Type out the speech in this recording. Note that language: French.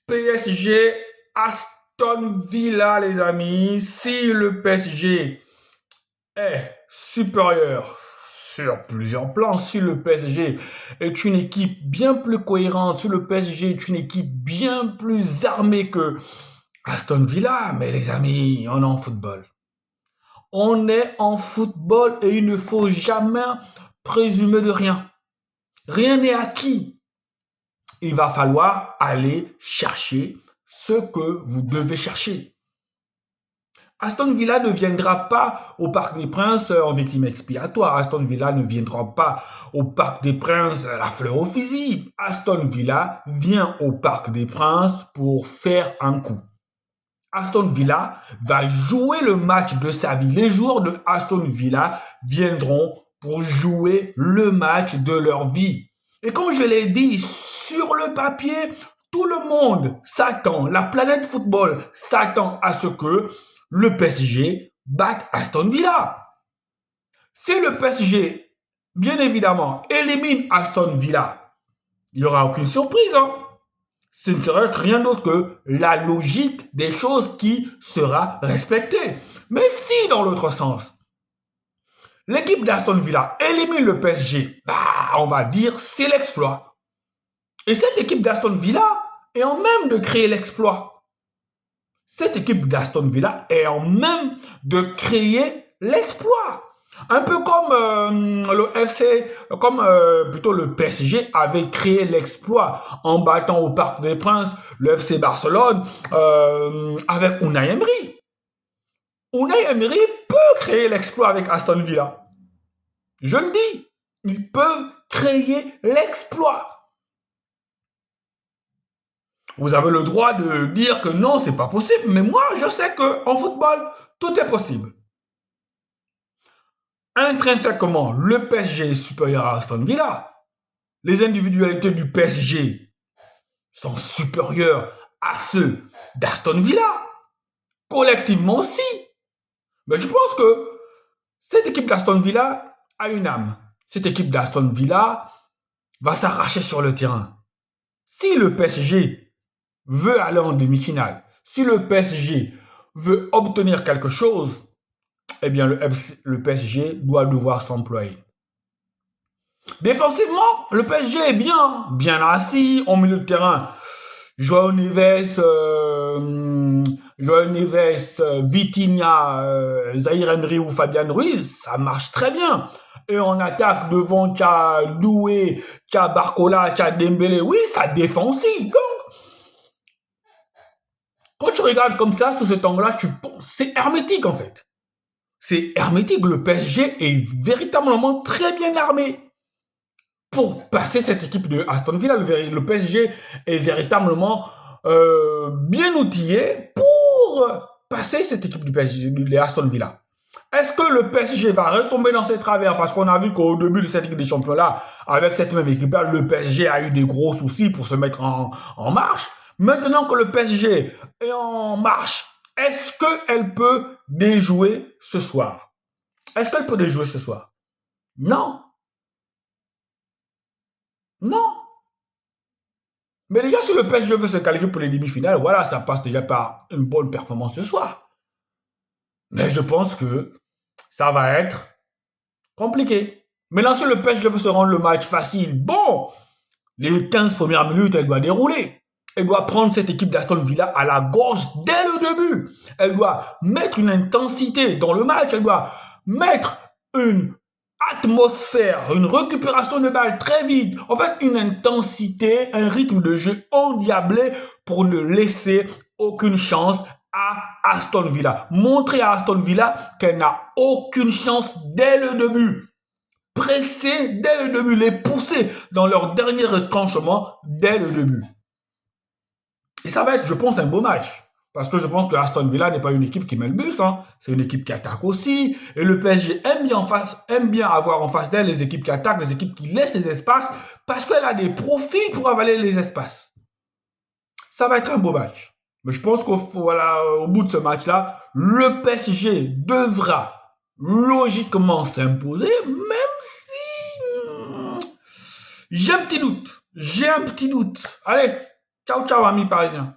PSG, Aston Villa, les amis. Si le PSG est supérieur sur plusieurs plans, si le PSG est une équipe bien plus cohérente, si le PSG est une équipe bien plus armée que Aston Villa, mais les amis, on est en football. On est en football et il ne faut jamais présumer de rien. Rien n'est acquis. Il va falloir aller chercher ce que vous devez chercher. Aston Villa ne viendra pas au Parc des Princes en victime expiatoire. Aston Villa ne viendra pas au Parc des Princes la fleur au fusil. Aston Villa vient au Parc des Princes pour faire un coup. Aston Villa va jouer le match de sa vie. Les joueurs de Aston Villa viendront pour jouer le match de leur vie. Et comme je l'ai dit, sur le papier, tout le monde s'attend, la planète football s'attend à ce que le PSG batte Aston Villa. Si le PSG, bien évidemment, élimine Aston Villa, il n'y aura aucune surprise, hein. Ce ne serait rien d'autre que la logique des choses qui sera respectée. Mais si, dans l'autre sens, l'équipe d'Aston Villa élimine le PSG, on va dire c'est l'exploit. Et cette équipe d'Aston Villa est en même de créer l'exploit. Cette équipe d'Aston Villa est en même de créer l'exploit. Un peu comme plutôt le PSG avait créé l'exploit en battant au Parc des Princes le FC Barcelone avec Unai Emery. Unai Emery peut créer l'exploit avec Aston Villa. Je le dis, ils peuvent créer l'exploit. Vous avez le droit de dire que non, c'est pas possible, mais moi, je sais qu'en football, tout est possible. Intrinsèquement, le PSG est supérieur à Aston Villa. Les individualités du PSG sont supérieures à ceux d'Aston Villa. Collectivement aussi. Mais je pense que cette équipe d'Aston Villa a une âme. Cette équipe d'Aston Villa va s'arracher sur le terrain. Si le PSG veut aller en demi-finale, si le PSG veut obtenir quelque chose, eh bien le PSG doit devoir s'employer. Défensivement, le PSG est bien assis au milieu de terrain. João Neves, Vitinha, Zaïre Emery ou Fabian Ruiz, ça marche très bien. Et en attaque devant, tu as Doué, tu as Barcola, tu as Dembélé, oui, ça défend aussi. Quand tu regardes comme ça, sous cet angle-là, tu penses, c'est hermétique en fait. C'est hermétique, le PSG est véritablement très bien armé pour passer cette équipe de Aston Villa. Le PSG est véritablement bien outillé pour passer cette équipe du PSG, de Aston Villa. Est-ce que le PSG va retomber dans ses travers? Parce qu'on a vu qu'au début de cette Ligue des Champions-là, avec cette même équipe-là, le PSG a eu des gros soucis pour se mettre en marche. Maintenant que le PSG est en marche, est-ce qu'elle peut déjouer ce soir? Est-ce qu'elle peut déjouer ce soir? Non. Non. Mais déjà, si le PSG veut se qualifier pour les demi-finales, voilà, ça passe déjà par une bonne performance ce soir. Mais je pense que ça va être compliqué. Maintenant, si le PSG veut se rendre le match facile, bon, les 15 premières minutes, elle doit dérouler. Elle doit prendre cette équipe d'Aston Villa à la gorge dès le début. Elle doit mettre une intensité dans le match. Elle doit mettre une atmosphère, une récupération de balle très vite. En fait, une intensité, un rythme de jeu endiablé pour ne laisser aucune chance à Aston Villa. Montrer à Aston Villa qu'elle n'a aucune chance dès le début. Presser dès le début, les pousser dans leur dernier retranchement dès le début. Et ça va être, je pense, un beau match. Parce que je pense que Aston Villa n'est pas une équipe qui met le bus. Hein. C'est une équipe qui attaque aussi. Et le PSG aime bien avoir en face d'elle les équipes qui attaquent, les équipes qui laissent les espaces, parce qu'elle a des profils pour avaler les espaces. Ça va être un beau match. Mais je pense qu'au bout de ce match-là, le PSG devra logiquement s'imposer, même si j'ai un petit doute. Allez, Ciao, ciao, amis parisiens.